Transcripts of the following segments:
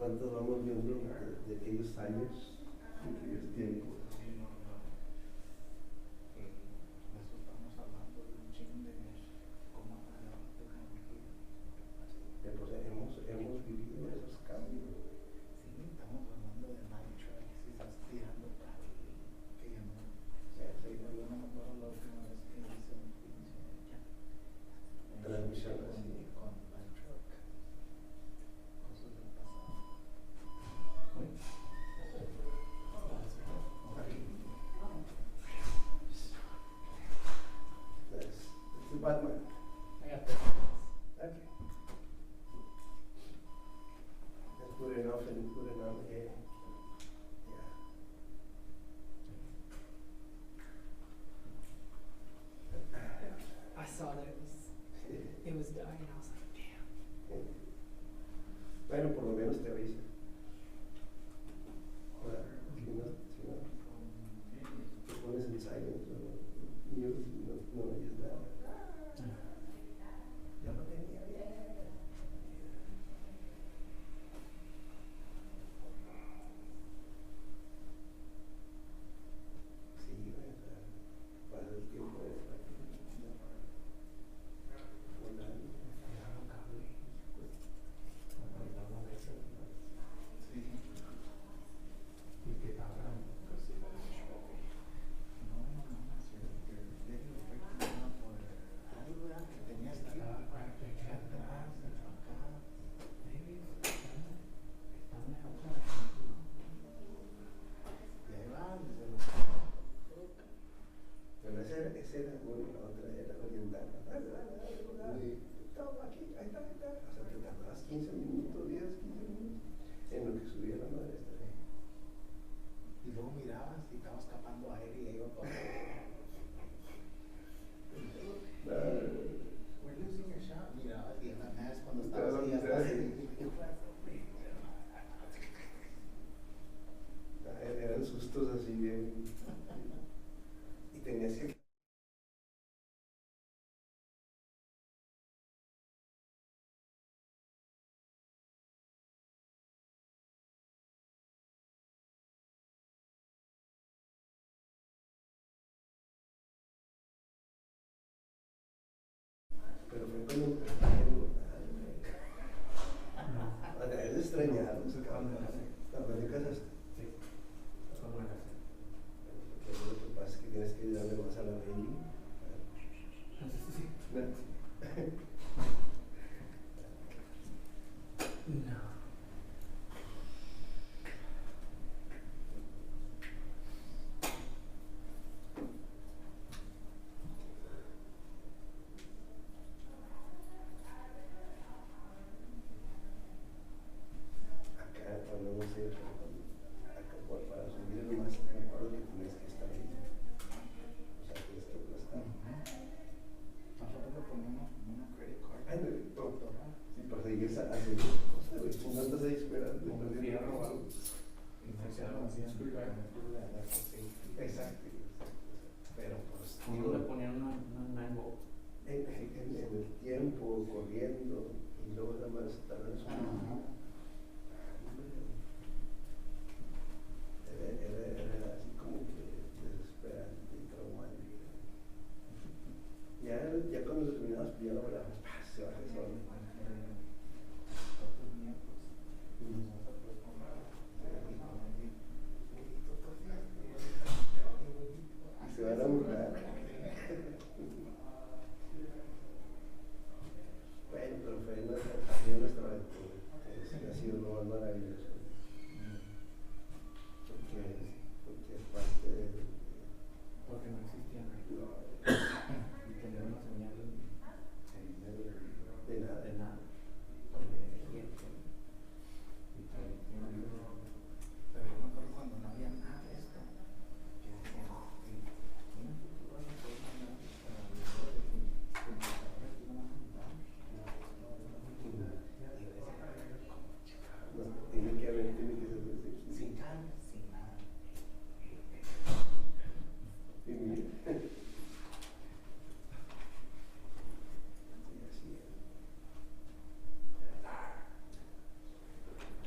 ¿Cuántos vamos viendo de aquellos años, de aquellos tiempos? Eso estamos hablando de un chin de cómo ha cambiado la tecnología. Pues hemos vivido esos cambios. Sí, estamos hablando de night track, si estás tirando cable, que ya no. Yo no me acuerdo la última vez que hice un Transmisión así. con night track. Cosas del pasado. It's Batman. I got this. Okay. Just put it off and put it on here. Yeah. I saw that it was dying. I was like, damn. Bueno, por lo menos te avisa. Ahora, si no te pones en silent o mute, no oyes nada. Yo no tenía bien. Sí, pasa el tiempo de ese era bueno, la otra era oriental. Estaba aquí, ahí está. O sea, te tardabas 15 minutos, 10, 15 minutos en lo que subía la madre esta. Y luego mirabas y estaba escapando aire y iba para We're losing your shot. Mirabas y en la mes cuando estabas ahí eran sustos así bien. Y tenías que pero fue como un es extrañado, se acaba de casaste. Sí, solo me casé. Porque lo que pasa es que tienes que ayudarle más a la baby. Sí. No. Acá cuando hemos ido acá para subir el más, me acuerdo que tienes que estar ahí. O sea, tienes que aplastar. Nosotros le poníamos una credit card. Sí, para seguir haciendo cosas, güey. No andas ahí esperando. Como un fierro o algo. Exacto. Pero pues. Uno le ponía una mango. En el tiempo, corriendo, y luego nada más estar en su era así como que desesperante y traumante. Ya cuando terminabas, ya lo verás, se baja solo. Y se van a burlar. Bueno, pero fue nuestra aventura.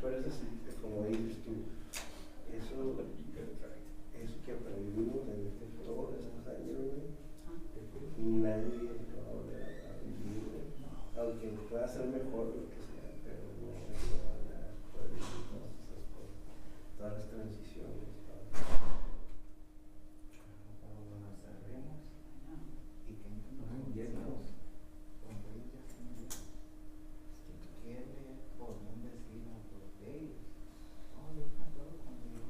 Pero eso sí, como dices tú, eso que aprendimos en este foro de esos años, güey, nadie lo va a volver a vivir, güey. Aunque pueda ser mejor lo que sea, pero no van a poder vivir todas esas cosas, todas las transiciones, Cuando nos cerremos y que entendamos cuando ellos ya estén allá, ¿qué le podrán decir a los de ellos? No, yo me acuerdo cuando yo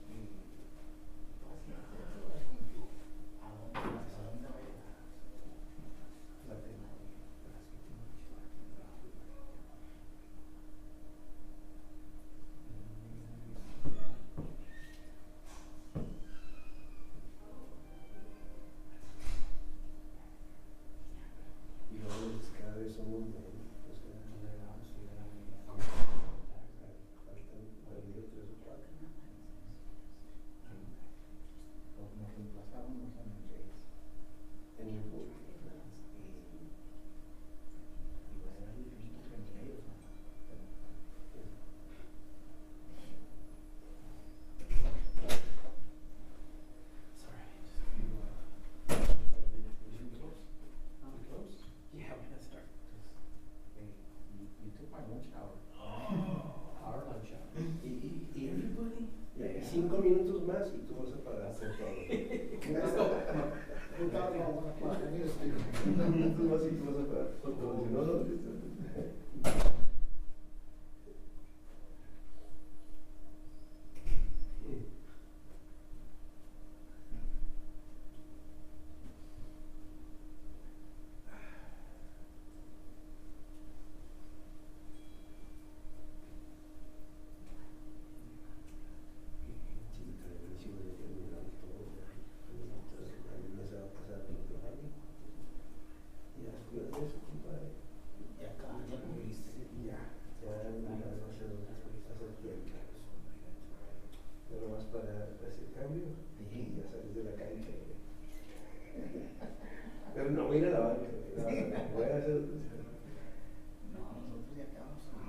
y pues no sé, eso es como que a dónde va a llegar la pena. y luego cada vez somos menos, o sea, faltan perdido 3 o 4. Nos reemplazaron los MJs. En el público. Y va a ser distinto entre ellos, ¿no? Sorry. Yeah, we're gonna start. You took my lunch hour. Our lunch hour. Y everybody, 5 minutos más y tú vas a pagar por todo. 5 minutos más y tú vas a pagar por todo. Si no, no. Pero no voy a ir a la banca, voy a hacer. No, nosotros ya acabamos con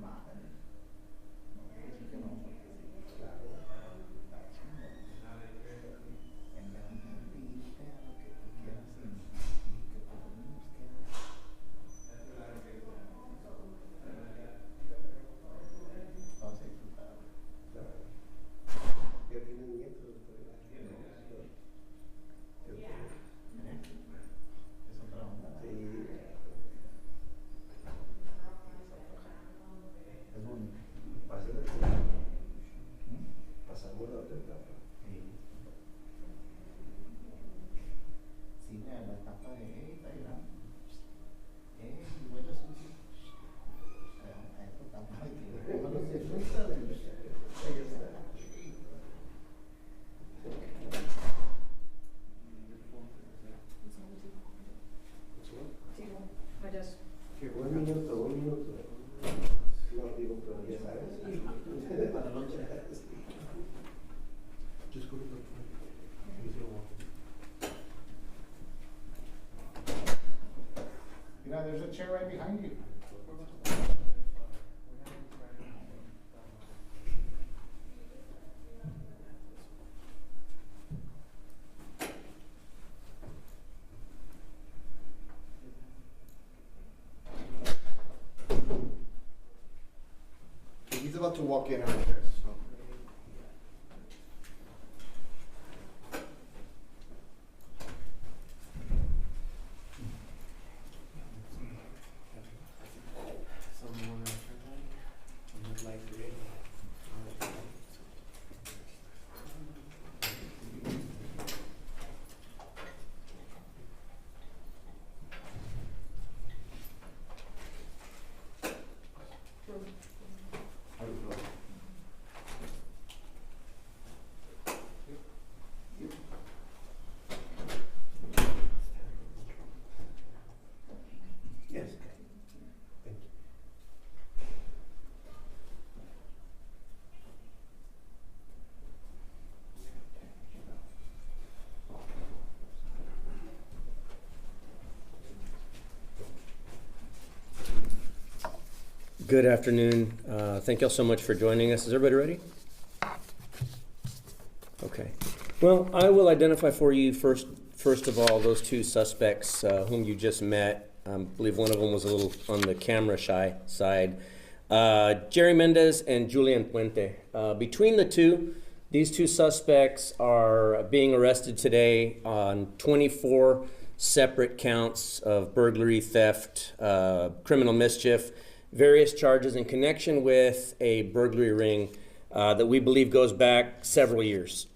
madre. No quiero decir que no, porque sí. Claro. Está chingón. En vez de irte a lo que tú quieras y que por lo menos vas a disfrutar. Claro. Ya tienen nietos, pero Es otra onda. sí. Es bonito. Pasamos la otra etapa. Sí, la etapa de Tailandia. Huele sucio. A esta etapa de que no se gusta de I just. Llegó un minuto. No digo, pero ya sabes. Para la noche. Just go to the front. Use your walk. Mira, there's a chair right behind you. He's about to walk in out there, so. Someone else would like to read. Yes. Thank you. Good afternoon. Thank y'all so much for joining us. Is everybody ready? Okay. Well, I will identify for you first of all those two suspects whom you just met. I believe one of them was a little on the camera shy side. Jerry Mendez and Julian Puente. Between the two, these two suspects are being arrested today on 24 separate counts of burglary, theft, criminal mischief, various charges in connection with a burglary ring that we believe goes back several years.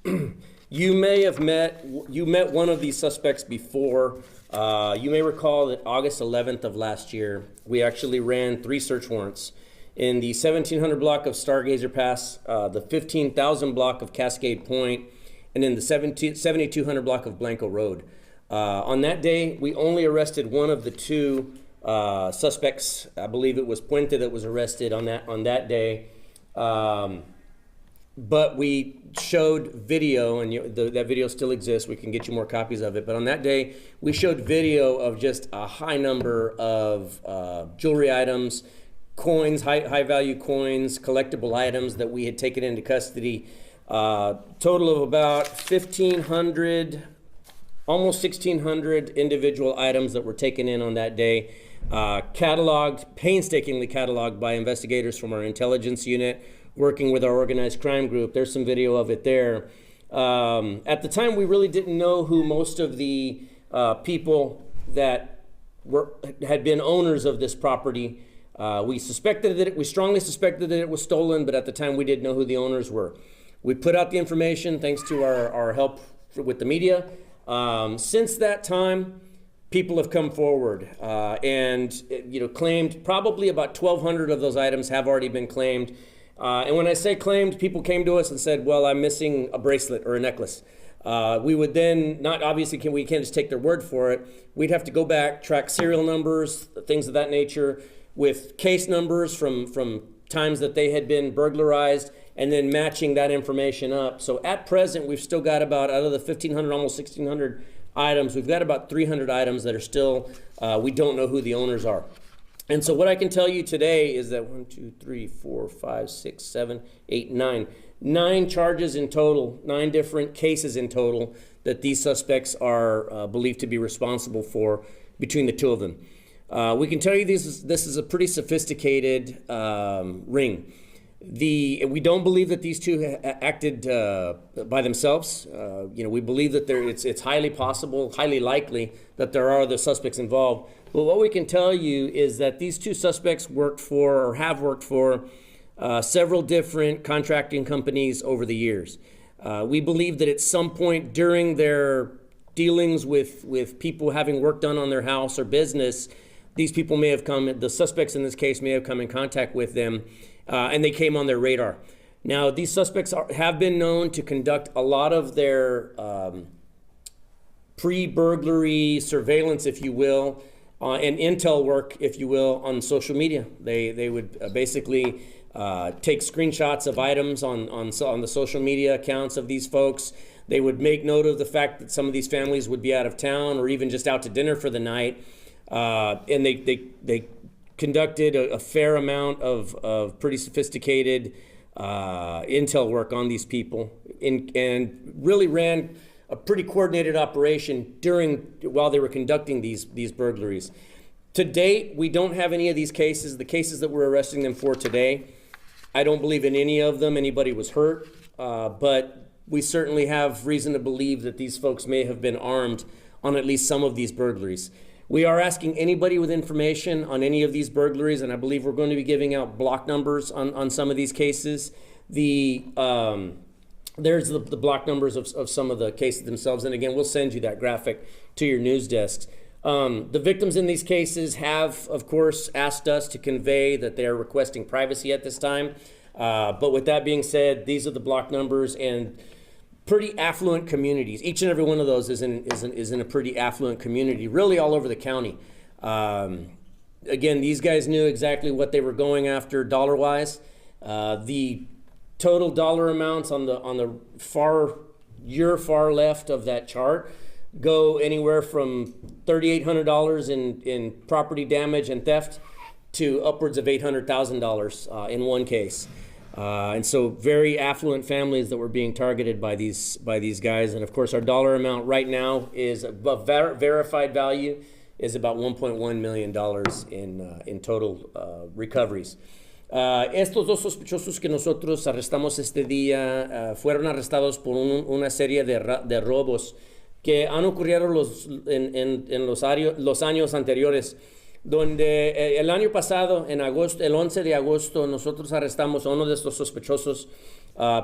You met one of these suspects before. You may recall that August 11th of last year, we actually ran 3 search warrants in the 1700 block of Stargazer Pass, the 15,000 block of Cascade Point, and in the 7200 block of Blanco Road. On that day, we only arrested one of the two suspects. I believe it was Puente that was arrested on that day. But we showed video, and that video still exists. We can get you more copies of it. But on that day, we showed video of just a high number of jewelry items, coins, high value coins, collectible items that we had taken into custody. Total of about 1,500, almost 1,600 individual items that were taken in on that day. Painstakingly cataloged by investigators from our intelligence unit, working with our organized crime group. There's some video of it there. At the time, we really didn't know who most of the people that had been owners of this property. We strongly suspected that it was stolen, but at the time we didn't know who the owners were. We put out the information thanks to our help with the media. Since that time, people have come forward and claimed probably about 1,200 of those items have already been claimed. And when I say claimed, people came to us and said, well, I'm missing a bracelet or a necklace. We would then, we can't just take their word for it. We'd have to go back, track serial numbers, things of that nature, with case numbers from times that they had been burglarized, and then matching that information up. So at present, we've still got about, out of the 1,500, almost 1,600 items, we've got about 300 items that are still, we don't know who the owners are. And so what I can tell you today is that 9 charges in total, 9 different cases in total that these suspects are believed to be responsible for between the two of them. We can tell you this is a pretty sophisticated ring. We don't believe that these two acted by themselves. We believe that it's highly possible, highly likely that there are other suspects involved. But what we can tell you is that these two suspects have worked for several different contracting companies over the years. We believe that at some point during their dealings with people having work done on their house or business, these people the suspects in this case may have come in contact with them, and they came on their radar. Now, these suspects have been known to conduct a lot of their pre-burglary surveillance, if you will, and intel work, if you will, on social media. They would basically take screenshots of items on the social media accounts of these folks. They would make note of the fact that some of these families would be out of town or even just out to dinner for the night. And they conducted a fair amount of pretty sophisticated intel work on these people and really ran a pretty coordinated operation while they were conducting these burglaries. To date, we don't have any of these cases. The cases that we're arresting them for today, I don't believe in any of them anybody was hurt, but we certainly have reason to believe that these folks may have been armed on at least some of these burglaries. We are asking anybody with information on any of these burglaries, and I believe we're going to be giving out block numbers on some of these cases. There's the block numbers of some of the cases themselves, and again, we'll send you that graphic to your news desks. The victims in these cases have, of course, asked us to convey that they are requesting privacy at this time. But with that being said, these are the block numbers and pretty affluent communities. Each and every one of those is in a pretty affluent community, really all over the county. Again, these guys knew exactly what they were going after dollar-wise. The total dollar amounts on the far left of that chart go anywhere from $3,800 in property damage and theft to upwards of $800,000 in one case. And so very affluent families that were being targeted by these guys. And of course, our dollar amount right now is verified value is about $1.1 million in total recoveries. Estos dos sospechosos que nosotros arrestamos este día fueron arrestados por una serie de robos que han ocurrido en los años anteriores, donde el año pasado, en agosto, el 11 de agosto, nosotros arrestamos a uno de estos sospechosos,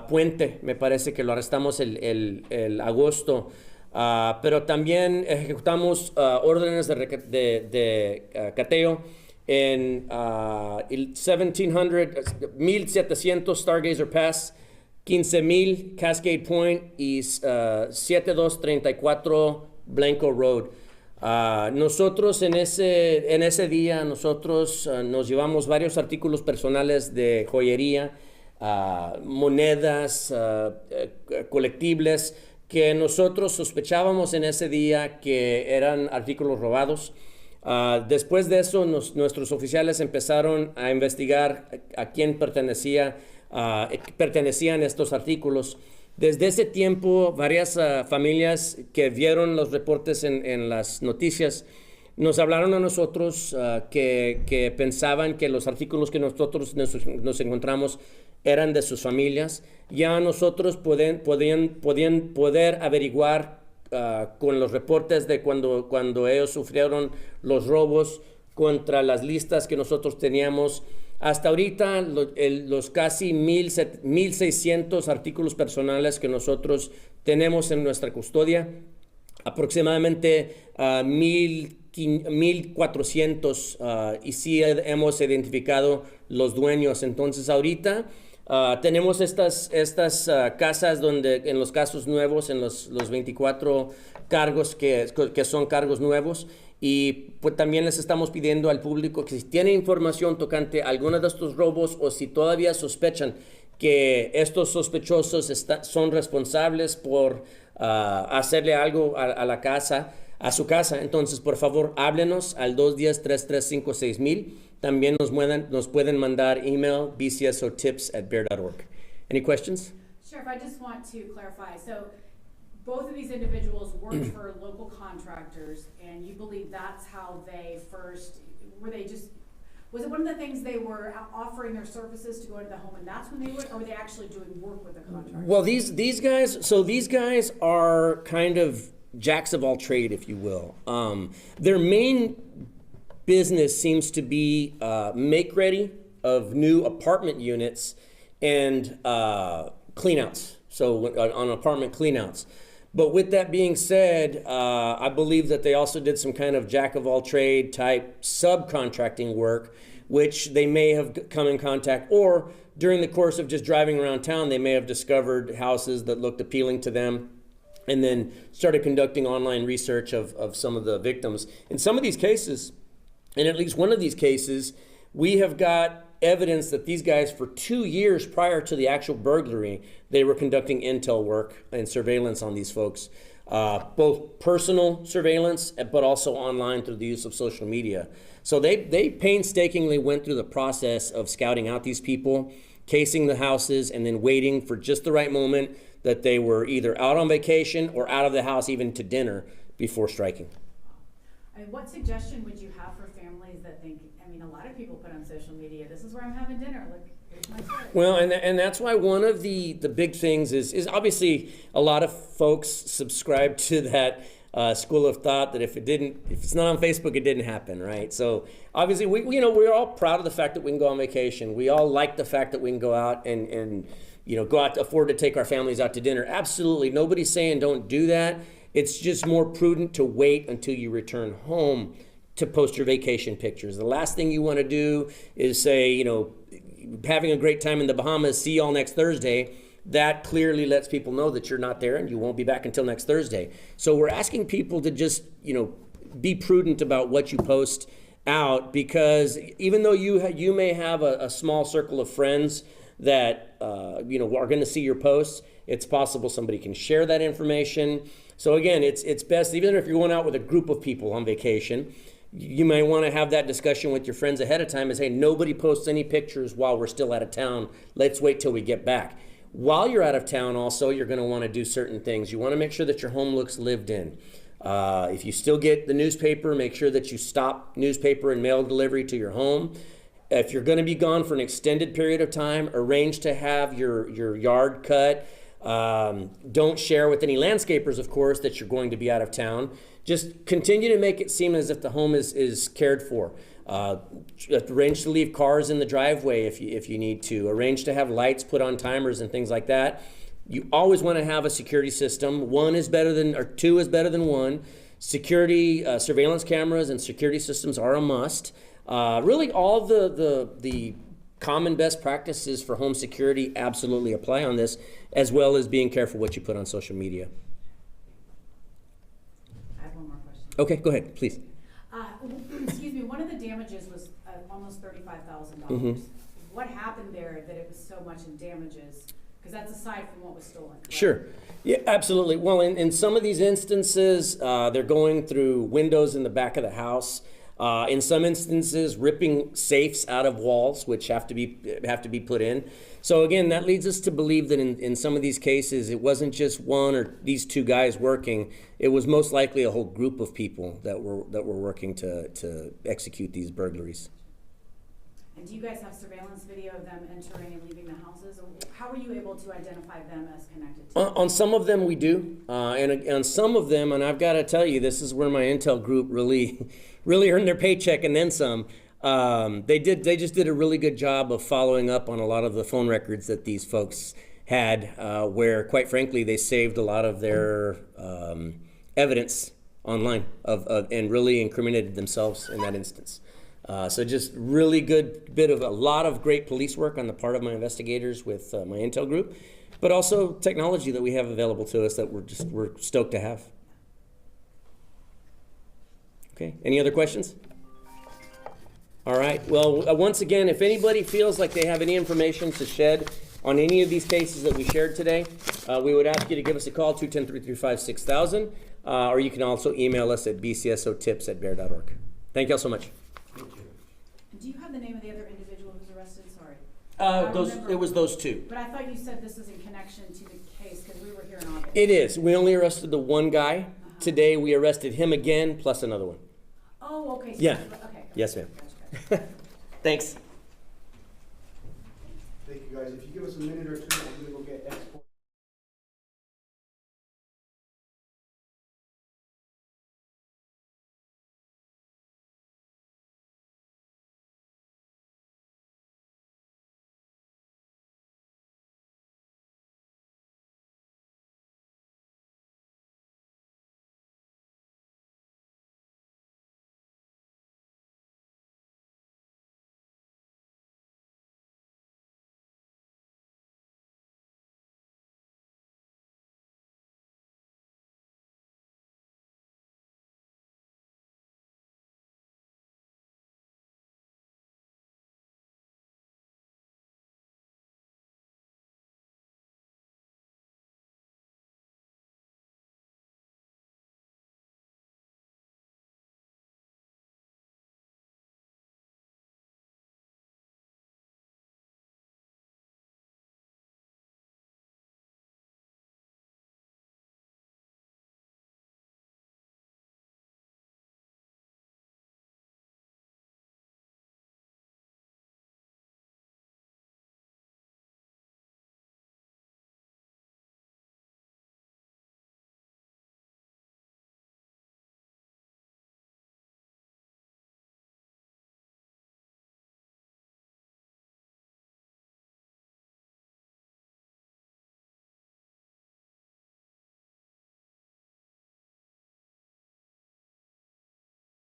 Puente, me parece que lo arrestamos el agosto, pero también ejecutamos órdenes de cateo en 1,700 Stargazer Pass, 15,000 Cascade Point y 7234 Blanco Road. Nosotros en ese día nos llevamos varios artículos personales de joyería, monedas, colectibles, que nosotros sospechábamos en ese día que eran artículos robados. Después de eso, nuestros oficiales empezaron a investigar a quién pertenecían estos artículos. Desde ese tiempo, varias familias que vieron los reportes en las noticias nos hablaron a nosotros que pensaban que los artículos que nosotros nos encontramos eran de sus familias. Ya nosotros podían poder averiguar con los reportes de cuando ellos sufrieron los robos contra las listas que nosotros teníamos. Hasta ahorita, los casi 1,600 artículos personales que nosotros tenemos en nuestra custodia, aproximadamente 1,400, y sí hemos identificado los dueños. Entonces, ahorita tenemos estas casas donde en los casos nuevos, en los 24 cargos que son cargos nuevos, y pues también les estamos pidiendo al público que si tiene información tocante a alguno de estos robos o si todavía sospechan que estos sospechosos son responsables por hacerle algo a su casa, entonces por favor háblenos al 210-335-6000. También nos pueden mandar email bcsotips@bear.org. Any questions? Sheriff, I just want to clarify. So both of these individuals worked for local contractors, and you believe that's how they first, was it one of the things they were offering their services to go into the home, and that's when they would, or were they actually doing work with the contractor? Well, these guys are kind of jacks of all trade, if you will. Their main business seems to be make ready of new apartment units and cleanouts. So on apartment cleanouts. But with that being said, I believe that they also did some kind of jack of all trade type subcontracting work, which they may have come in contact, or during the course of just driving around town, they may have discovered houses that looked appealing to them and then started conducting online research of some of the victims. In some of these cases, in at least one of these cases, we have got evidence that these guys, for 2 years prior to the actual burglary, they were conducting intel work and surveillance on these folks, both personal surveillance, but also online through the use of social media. So they painstakingly went through the process of scouting out these people, casing the houses, and then waiting for just the right moment that they were either out on vacation or out of the house even to dinner before striking. I mean, what suggestion would you have for families that think, I mean, a lot of people put on social media, this is where I'm having dinner, look, here's my kid. Well, and that's why one of the big things is obviously a lot of folks subscribe to that school of thought that if it's not on Facebook, it didn't happen, right? So obviously we're all proud of the fact that we can go on vacation. We all like the fact that we can go out and go out to afford to take our families out to dinner. Absolutely, nobody's saying don't do that. It's just more prudent to wait until you return home to post your vacation pictures. The last thing you want to do is say, having a great time in the Bahamas, see y'all next Thursday. That clearly lets people know that you're not there and you won't be back until next Thursday. So we're asking people to just, be prudent about what you post out, because even though you may have a small circle of friends that, are going to see your posts, it's possible somebody can share that information. So again, it's best, even if you're going out with a group of people on vacation, you might want to have that discussion with your friends ahead of time is, hey, nobody posts any pictures while we're still out of town. Let's wait till we get back. While you're out of town also, you're going to want to do certain things. You want to make sure that your home looks lived in. If you still get the newspaper, make sure that you stop newspaper and mail delivery to your home. If you're going to be gone for an extended period of time, arrange to have your yard cut. Don't share with any landscapers, of course, that you're going to be out of town. Just continue to make it seem as if the home is cared for. Arrange to leave cars in the driveway if you need to. Arrange to have lights put on timers and things like that. You always want to have a security system. Two is better than one. Security, surveillance cameras and security systems are a must. Really all the common best practices for home security absolutely apply on this, as well as being careful what you put on social media. I have one more question. Okay, go ahead, please. Excuse me, one of the damages was almost $35,000. Mhm. What happened there that it was so much in damages? Because that's aside from what was stolen. Correct? Sure. Yeah, absolutely. Well, in some of these instances, they're going through windows in the back of the house. In some instances, ripping safes out of walls, which have to be put in. So again, that leads us to believe that in some of these cases, it wasn't just one or these two guys working. It was most likely a whole group of people that were working to execute these burglaries. And do you guys have surveillance video of them entering and leaving the houses? Or how were you able to identify them as connected to? On some of them we do, and on some of them, and I've got to tell you, this is where my intel group really earned their paycheck and then some. They just did a really good job of following up on a lot of the phone records that these folks had, where quite frankly they saved a lot of their evidence online and really incriminated themselves in that instance. So just really good a lot of great police work on the part of my investigators with my intel group, but also technology that we have available to us that we're stoked to have. Okay, any other questions? All right, well, once again, if anybody feels like they have any information to shed on any of these cases that we shared today, we would ask you to give us a call, 210-335-6000, or you can also email us at bcsotips@bear.org. Thank you all so much. Do you have the name of the other individual who's arrested? Sorry. It was those two. But I thought you said this was in connection to the case because we were here in August. It is. We only arrested the one guy. Today we arrested him again, plus another one. Oh, okay. So Yeah. Okay. Yes, ma'am. Gotcha. Thanks. Thank you, guys. If you give us a minute or two, I'm going to go get export.